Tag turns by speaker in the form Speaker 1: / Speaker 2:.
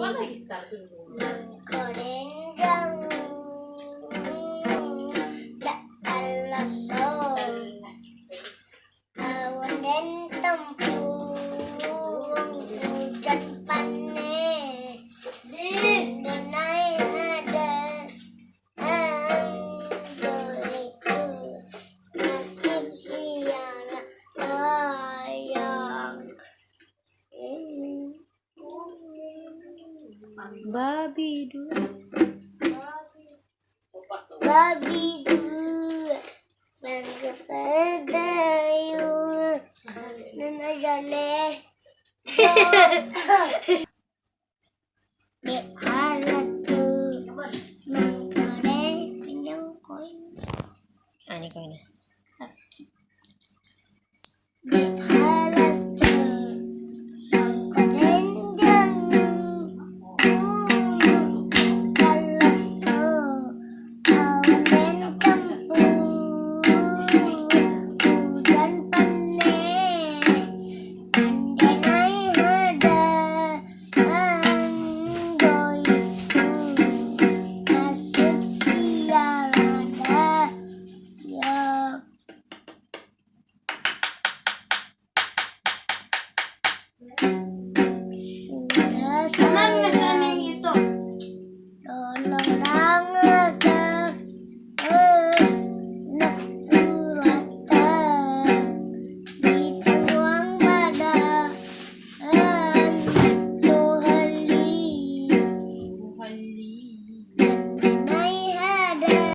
Speaker 1: Mengkorendang tak alaso awan dan tempung hujan panen denai ada itu nasib siara layang babi dua mengkepedayu nana jale behalatu mengkore pinjam koin
Speaker 2: Ini koinnya.
Speaker 1: sakit behalatu mengkorendang kalaso awan dan tempung hujan panen denai ada ando itu nasib tiada ya udah